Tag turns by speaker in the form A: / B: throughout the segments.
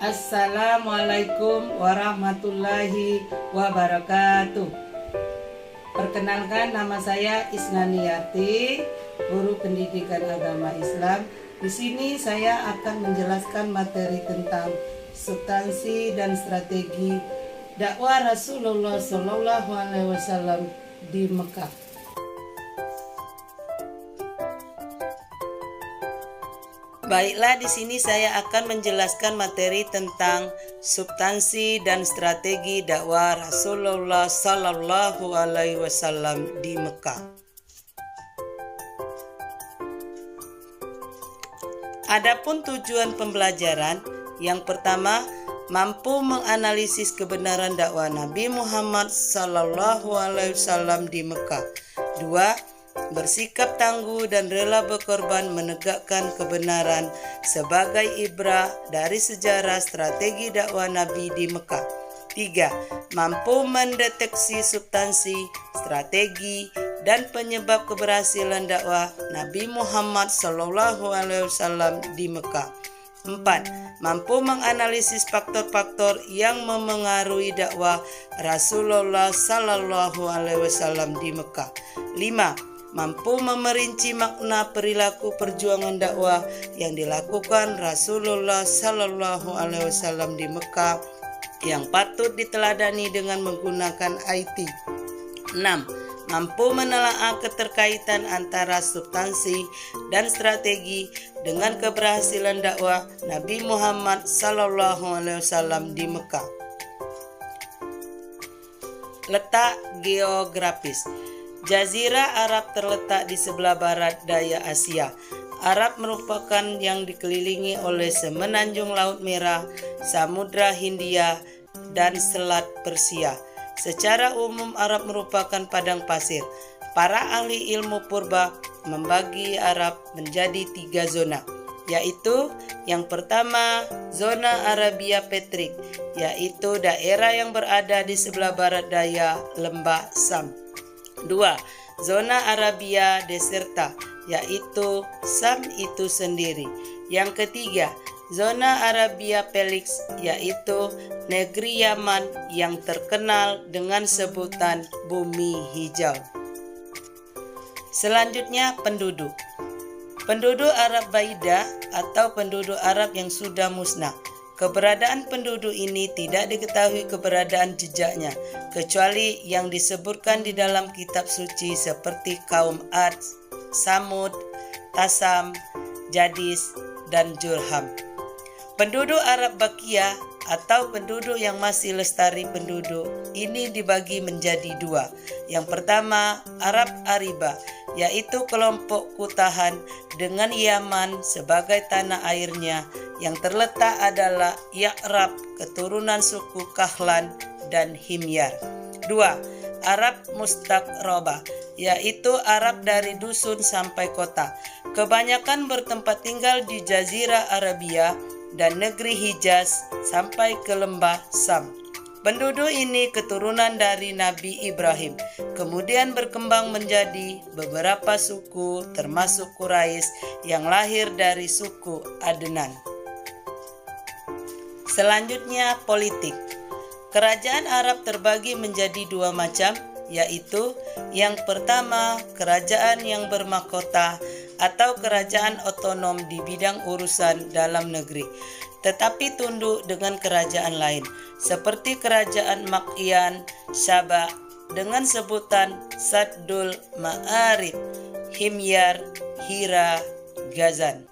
A: Assalamualaikum warahmatullahi wabarakatuh. Perkenalkan, nama saya Isnaniyati, guru pendidikan agama Islam. Di sini saya akan menjelaskan materi tentang substansi dan strategi dakwah Rasulullah SAW di Mekah. Baiklah, di sini saya akan menjelaskan materi tentang substansi dan strategi dakwah Rasulullah SAW di Mekah. Adapun tujuan pembelajaran, yang pertama, mampu menganalisis kebenaran dakwah Nabi Muhammad SAW di Mekah. Dua, bersikap tangguh dan rela berkorban menegakkan kebenaran sebagai ibrah dari sejarah strategi dakwah Nabi di Mekah. 3. Mampu mendeteksi substansi, strategi, dan penyebab keberhasilan dakwah Nabi Muhammad SAW di Mekah. 4. Mampu menganalisis faktor-faktor yang memengaruhi dakwah Rasulullah SAW di Mekah. 5. Mampu memerinci makna perilaku perjuangan dakwah yang dilakukan Rasulullah SAW di Mekah yang patut diteladani dengan menggunakan IT. 6. Mampu menelaah keterkaitan antara substansi dan strategi dengan keberhasilan dakwah Nabi Muhammad SAW di Mekah. Letak geografis. Jazirah Arab terletak di sebelah barat daya Asia. Arab merupakan yang dikelilingi oleh semenanjung Laut Merah, Samudra Hindia, dan Selat Persia. Secara umum Arab merupakan padang pasir. Para ahli ilmu purba membagi Arab menjadi 3 zona, yaitu yang pertama zona Arabia Petrik, yaitu daerah yang berada di sebelah barat daya lembah Sam. 2. Zona Arabia Deserta, yaitu Sam itu sendiri. Yang ketiga, zona Arabia Felix, yaitu negeri Yaman yang terkenal dengan sebutan Bumi Hijau. Selanjutnya, penduduk. Penduduk Arab Baidah atau penduduk Arab yang sudah musnah. Keberadaan penduduk ini tidak diketahui keberadaan jejaknya, kecuali yang disebutkan di dalam kitab suci seperti kaum Ad, Samud, Tasam, Jadis, dan Jurham. Penduduk Arab Bakiyah atau penduduk yang masih lestari penduduk ini dibagi menjadi 2. Yang pertama, Arab Ariba, yaitu kelompok Kutahan dengan Yaman sebagai tanah airnya. Yang terletak adalah Ya'rab, keturunan suku Kahlan dan Himyar. 2. Arab Mustaqrabah, yaitu Arab dari dusun sampai kota. Kebanyakan bertempat tinggal di Jazirah Arabia dan negeri Hijaz sampai ke lembah Sam. Penduduk ini keturunan dari Nabi Ibrahim, kemudian berkembang menjadi beberapa suku termasuk Quraisy yang lahir dari suku Adnan. Selanjutnya, politik. Kerajaan Arab terbagi menjadi 2 macam, yaitu yang pertama, kerajaan yang bermahkota atau kerajaan otonom di bidang urusan dalam negeri, tetapi tunduk dengan kerajaan lain, seperti kerajaan Makyan, Syaba dengan sebutan Saddul Ma'arib, Himyar, Hira, Gazan.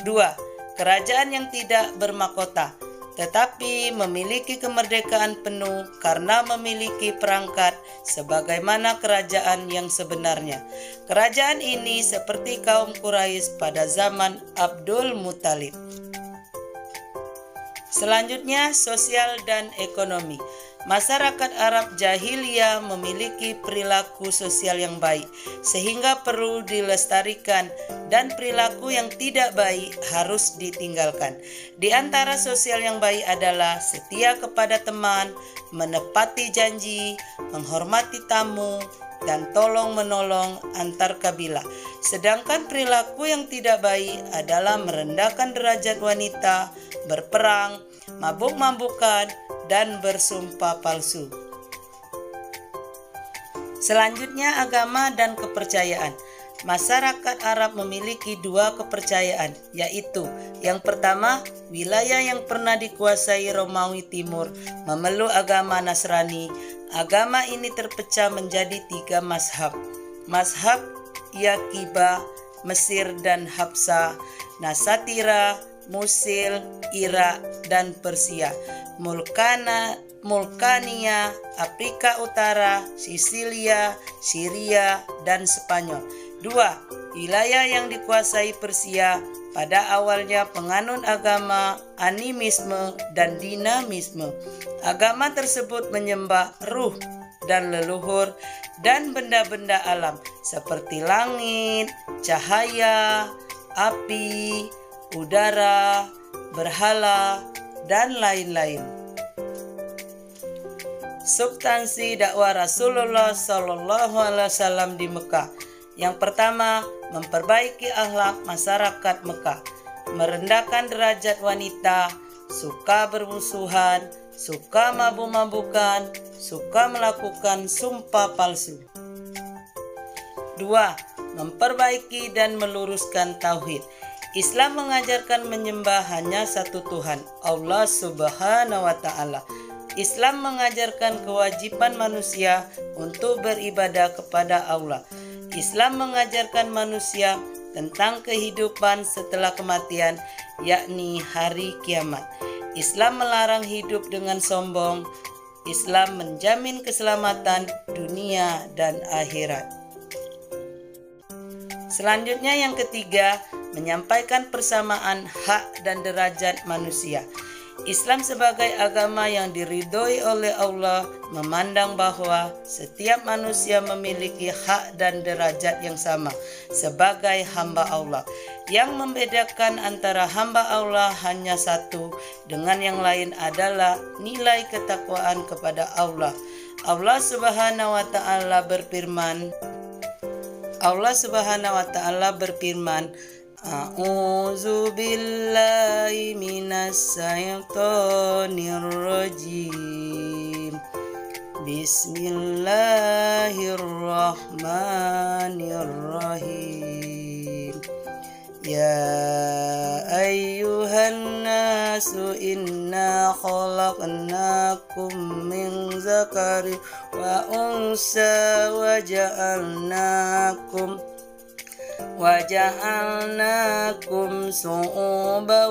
A: 2. Kerajaan yang tidak bermahkota, tetapi memiliki kemerdekaan penuh karena memiliki perangkat sebagaimana kerajaan yang sebenarnya. Kerajaan ini seperti kaum Quraisy pada zaman Abdul Muthalib. Selanjutnya, sosial dan ekonomi. Masyarakat Arab jahiliyah memiliki perilaku sosial yang baik, sehingga perlu dilestarikan, dan perilaku yang tidak baik harus ditinggalkan. Di antara sosial yang baik adalah setia kepada teman, menepati janji, menghormati tamu, dan tolong-menolong antar kabilah. Sedangkan perilaku yang tidak baik adalah merendahkan derajat wanita, berperang, mabuk-mabukan, dan bersumpah palsu. Selanjutnya, agama dan kepercayaan. Masyarakat Arab memiliki dua kepercayaan, yaitu yang pertama, wilayah yang pernah dikuasai Romawi Timur memeluk agama Nasrani. Agama ini terpecah menjadi 3 mazhab. Mazhab Yaqiba, Mesir dan Habsah, Nasatira, Musil, Irak, dan Persia, Mulkania, Afrika Utara, Sisilia, Syria, dan Spanyol. 2. Wilayah yang dikuasai Persia pada awalnya penganut agama animisme dan dinamisme. Agama tersebut menyembah ruh dan leluhur dan benda-benda alam seperti langit, cahaya, api, udara, berhala, dan lain-lain. Substansi dakwah Rasulullah SAW di Mekah. Yang pertama, memperbaiki akhlak masyarakat Mekah, merendahkan derajat wanita, suka bermusuhan, suka mabuk-mabukan, suka melakukan sumpah palsu. 2. Memperbaiki dan meluruskan tauhid. Islam mengajarkan menyembah hanya satu Tuhan, Allah Subhanahu wa Ta'ala. Islam mengajarkan kewajiban manusia untuk beribadah kepada Allah. Islam mengajarkan manusia tentang kehidupan setelah kematian, yakni hari kiamat. Islam melarang hidup dengan sombong. Islam menjamin keselamatan dunia dan akhirat. Selanjutnya yang ketiga, menyampaikan persamaan hak dan derajat manusia. Islam sebagai agama yang diridhoi oleh Allah memandang bahwa setiap manusia memiliki hak dan derajat yang sama sebagai hamba Allah. Yang membedakan antara hamba Allah hanya satu dengan yang lain adalah nilai ketakwaan kepada Allah. Allah Subhanahu wa Ta'ala berfirman, A'udzu billahi minas syaitonir rajim. Bismillahirrahmanirrahim. Ya ayyuhan nasu inna khalaqnakum min zakarin wa unsa wa ja'alnakum su'uban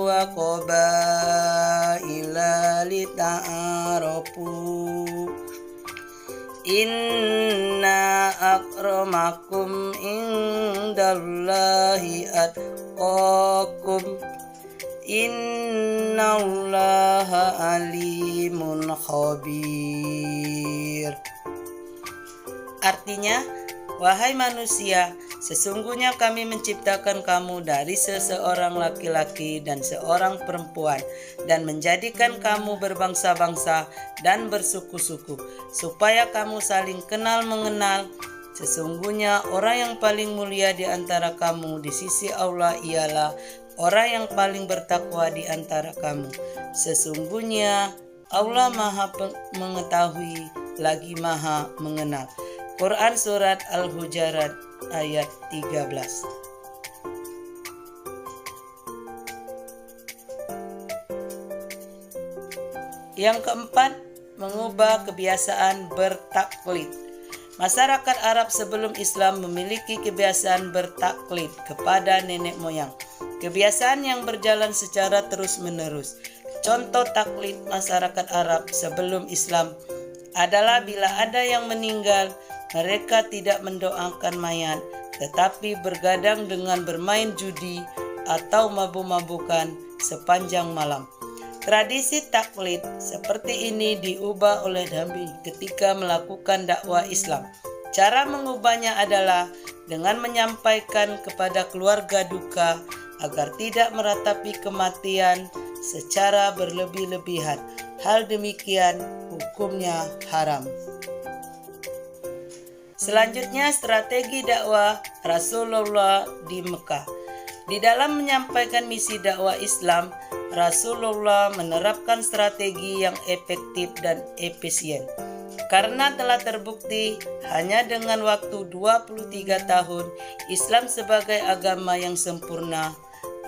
A: wa qabaila lita'arafu. Inna akramakum indallahi atqakum. Innallaha alimun khabir. Artinya, wahai manusia, sesungguhnya kami menciptakan kamu dari seseorang laki-laki dan seorang perempuan dan menjadikan kamu berbangsa-bangsa dan bersuku-suku supaya kamu saling kenal mengenal. Sesungguhnya orang yang paling mulia di antara kamu di sisi Allah ialah orang yang paling bertakwa di antara kamu. Sesungguhnya Allah Maha mengetahui lagi Maha mengenal. Quran Surat Al-Hujurat ayat 13. Yang keempat, mengubah kebiasaan bertaklid. Masyarakat Arab sebelum Islam memiliki kebiasaan bertaklid kepada nenek moyang. Kebiasaan yang berjalan secara terus-menerus. Contoh taklid masyarakat Arab sebelum Islam adalah bila ada yang meninggal, mereka tidak mendoakan mayat, tetapi bergadang dengan bermain judi atau mabuk-mabukan sepanjang malam. Tradisi taklid seperti ini diubah oleh Nabi ketika melakukan dakwah Islam. Cara mengubahnya adalah dengan menyampaikan kepada keluarga duka agar tidak meratapi kematian secara berlebih-lebihan. Hal demikian hukumnya haram. Selanjutnya, strategi dakwah Rasulullah di Mekah. Di dalam menyampaikan misi dakwah Islam, Rasulullah menerapkan strategi yang efektif dan efisien. Karena telah terbukti hanya dengan waktu 23 tahun Islam sebagai agama yang sempurna,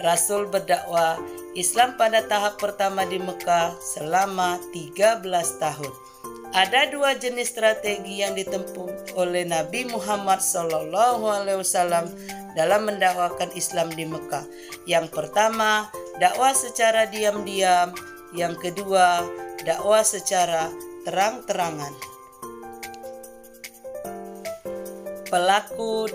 A: Rasul berdakwah Islam pada tahap pertama di Mekah selama 13 tahun. Ada dua jenis strategi yang ditempuh oleh Nabi Muhammad SAW dalam mendakwakan Islam di Mekah. Yang pertama, dakwah secara diam-diam. Yang kedua, dakwah secara terang-terangan. Pelaku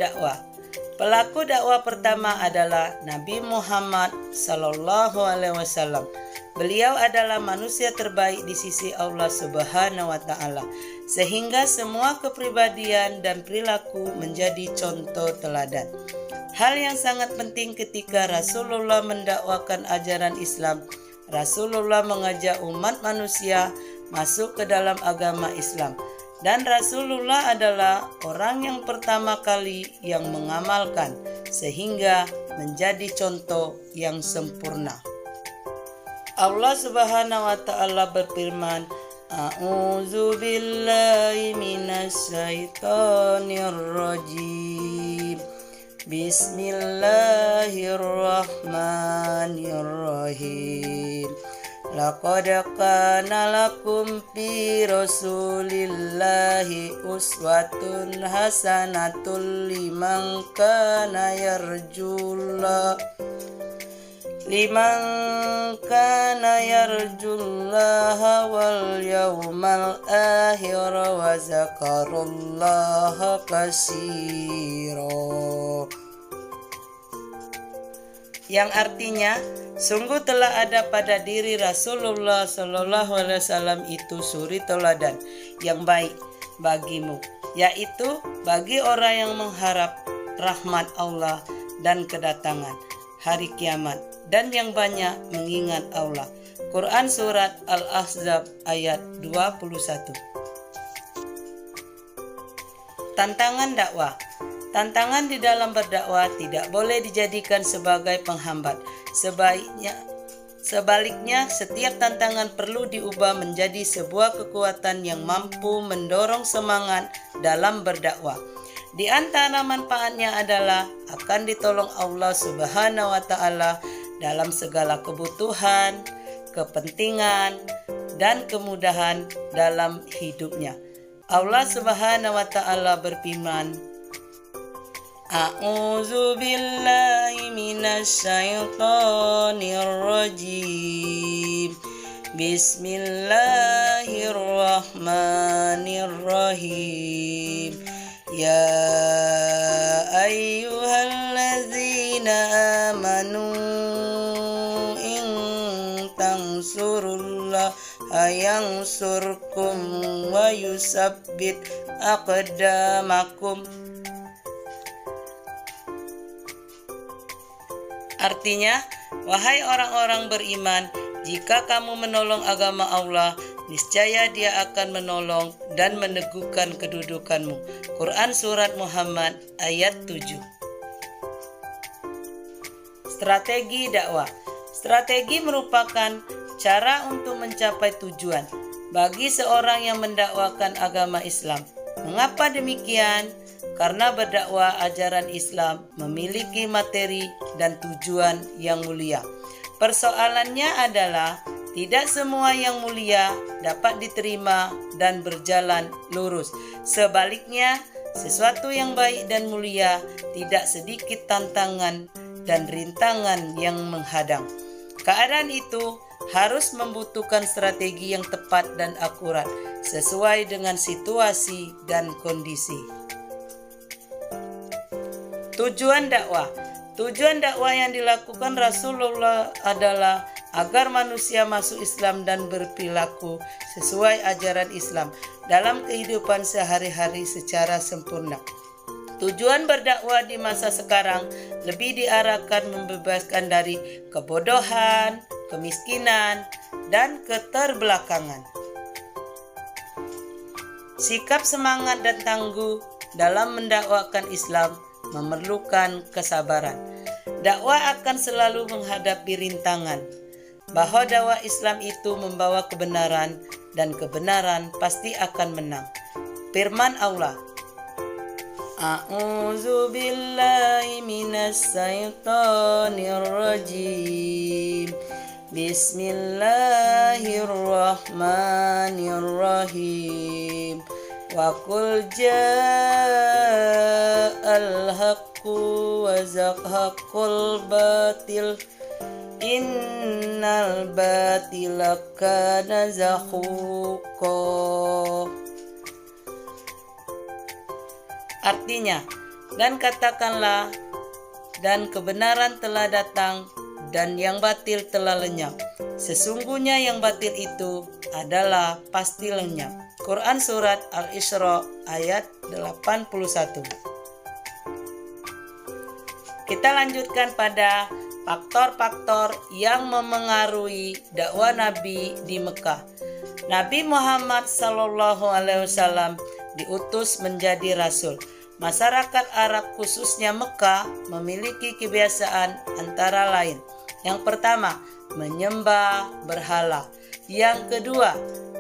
A: dakwah pertama adalah Nabi Muhammad SAW. Beliau adalah manusia terbaik di sisi Allah Subhanahu wa Ta'ala, sehingga semua kepribadian dan perilaku menjadi contoh teladan. Hal yang sangat penting ketika Rasulullah mendakwakan ajaran Islam, Rasulullah mengajak umat manusia masuk ke dalam agama Islam, dan Rasulullah adalah orang yang pertama kali yang mengamalkan, sehingga menjadi contoh yang sempurna. Allah Subhanahu wa Ta'ala berfirman, A'udzu billahi minasyaitonir rajim. Bismillahirrahmanirrahim. Laqad kana lakum fi Rasulillahi uswatun hasanatul liman kana yarjullaha wal yawmal akhir wa zakarallaha katsira. Yang artinya, sungguh telah ada pada diri Rasulullah SAW itu suri teladan yang baik bagimu, yaitu bagi orang yang mengharap rahmat Allah dan kedatangan hari kiamat, dan yang banyak mengingat Allah. Quran Surat Al-Ahzab ayat 21. Tantangan dakwah. Tantangan di dalam berdakwah tidak boleh dijadikan sebagai penghambat. Sebaliknya, setiap tantangan perlu diubah menjadi sebuah kekuatan yang mampu mendorong semangat dalam berdakwah. Di antara manfaatnya adalah akan ditolong Allah Subhanahu wa Ta'ala dalam segala kebutuhan, kepentingan, dan kemudahan dalam hidupnya. Allah Subhanahu wa Ta'ala berfirman, A'udzu billahi minasyaitonir rajim. Bismillahirrahmanirrahim. Ya ayyuhallazina amanu in tansurullah yansurkum wa yusabbit aqdamakum. Artinya, wahai orang-orang beriman, jika kamu menolong agama Allah, niscaya Dia akan menolong dan meneguhkan kedudukanmu. Quran Surat Muhammad ayat 7. Strategi dakwah. Strategi merupakan cara untuk mencapai tujuan bagi seorang yang mendakwakan agama Islam. Mengapa demikian? Karena berdakwah ajaran Islam memiliki materi dan tujuan yang mulia. Persoalannya adalah tidak semua yang mulia dapat diterima dan berjalan lurus. Sebaliknya, sesuatu yang baik dan mulia tidak sedikit tantangan dan rintangan yang menghadang. Keadaan itu harus membutuhkan strategi yang tepat dan akurat sesuai dengan situasi dan kondisi. Tujuan dakwah. Tujuan dakwah yang dilakukan Rasulullah adalah agar manusia masuk Islam dan berperilaku sesuai ajaran Islam dalam kehidupan sehari-hari secara sempurna. Tujuan berdakwah di masa sekarang lebih diarahkan membebaskan dari kebodohan, kemiskinan, dan keterbelakangan. Sikap semangat dan tangguh dalam mendakwakan Islam memerlukan kesabaran. Dakwah akan selalu menghadapi rintangan. bahwa dakwah Islam itu membawa kebenaran dan kebenaran pasti akan menang. Firman Allah, A'udzu billahi minas syaitonir rajim. Bismillahirrahmanirrahim. Wa qul ja'al haqqu wa zahaqal batil. Innal batila kana zahuqa. Artinya, dan katakanlah, dan kebenaran telah datang, dan yang batil telah lenyap. Sesungguhnya yang batil itu adalah pasti lenyap. Quran Surat Al-Isra ayat 81. Kita lanjutkan pada faktor-faktor yang memengaruhi dakwah Nabi di Mekah. Nabi Muhammad SAW diutus menjadi rasul. Masyarakat Arab khususnya Mekah memiliki kebiasaan antara lain. Yang pertama, menyembah berhala. Yang kedua,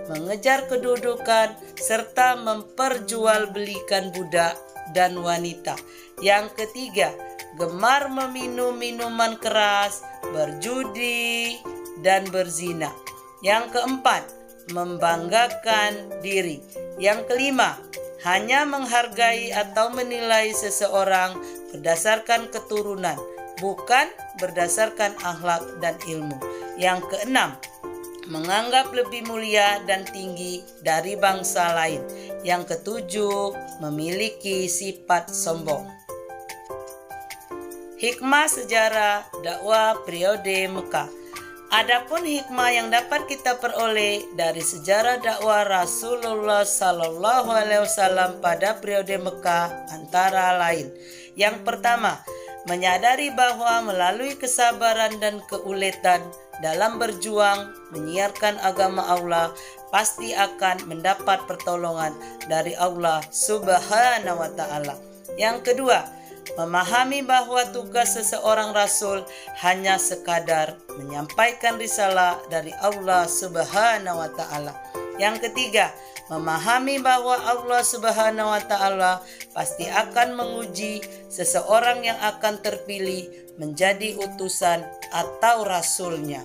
A: mengejar kedudukan serta memperjualbelikan budak dan wanita. Yang ketiga, gemar meminum minuman keras, berjudi, dan berzina. Yang keempat, membanggakan diri. Yang kelima, hanya menghargai atau menilai seseorang berdasarkan keturunan, bukan berdasarkan akhlak dan ilmu. Yang keenam, menganggap lebih mulia dan tinggi dari bangsa lain. Yang ketujuh, memiliki sifat sombong. Hikmah sejarah dakwah periode Mekah. Adapun hikmah yang dapat kita peroleh dari sejarah dakwah Rasulullah SAW pada periode Mekah antara lain. Yang pertama, menyadari bahwa melalui kesabaran dan keuletan dalam berjuang menyiarkan agama Allah pasti akan mendapat pertolongan dari Allah Subhanahu wa Ta'ala. Yang kedua, memahami bahwa tugas seseorang rasul hanya sekadar menyampaikan risalah dari Allah Subhanahu wa Ta'ala. Yang ketiga, memahami bahwa Allah Subhanahu wa Ta'ala pasti akan menguji seseorang yang akan terpilih menjadi utusan atau rasulnya.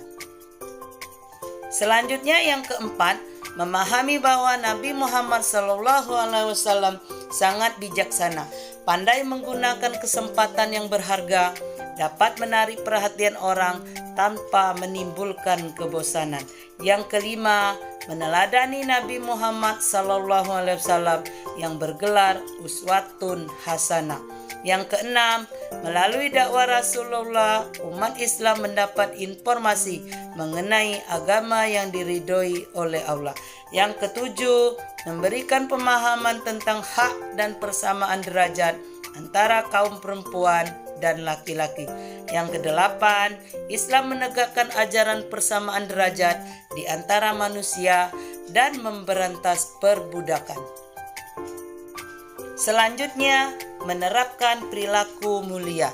A: Selanjutnya yang keempat, memahami bahwa Nabi Muhammad SAW sangat bijaksana, pandai menggunakan kesempatan yang berharga, dapat menarik perhatian orang tanpa menimbulkan kebosanan. Yang kelima, meneladani Nabi Muhammad SAW yang bergelar uswatun hasanah. Yang keenam, melalui dakwah Rasulullah, umat Islam mendapat informasi mengenai agama yang diridhoi oleh Allah. Yang ketujuh, memberikan pemahaman tentang hak dan persamaan derajat antara kaum perempuan dan laki-laki. Yang kedelapan, Islam menegakkan ajaran persamaan derajat di antara manusia dan memberantas perbudakan. Selanjutnya, menerapkan perilaku mulia.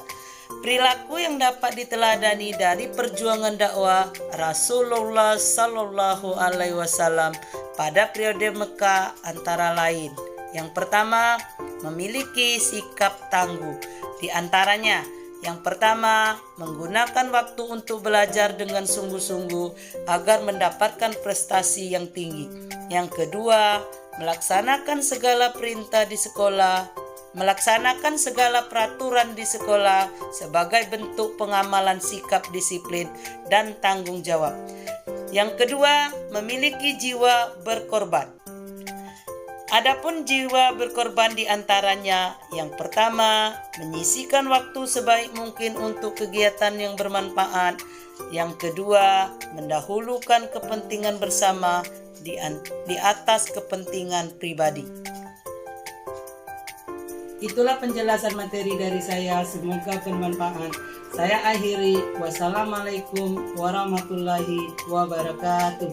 A: Perilaku yang dapat diteladani dari perjuangan dakwah Rasulullah Sallallahu Alaihi Wasallam pada periode Mekah antara lain. Yang pertama, memiliki sikap tangguh. Di antaranya, yang pertama, menggunakan waktu untuk belajar dengan sungguh-sungguh agar mendapatkan prestasi yang tinggi. Yang kedua, melaksanakan segala perintah di sekolah, melaksanakan segala peraturan di sekolah sebagai bentuk pengamalan sikap disiplin dan tanggung jawab. Yang kedua, memiliki jiwa berkorban. Adapun jiwa berkorban di antaranya, yang pertama, menyisihkan waktu sebaik mungkin untuk kegiatan yang bermanfaat. Yang kedua, mendahulukan kepentingan bersama di atas kepentingan pribadi. Itulah penjelasan materi dari saya, semoga bermanfaat. Saya akhiri, wassalamualaikum warahmatullahi wabarakatuh.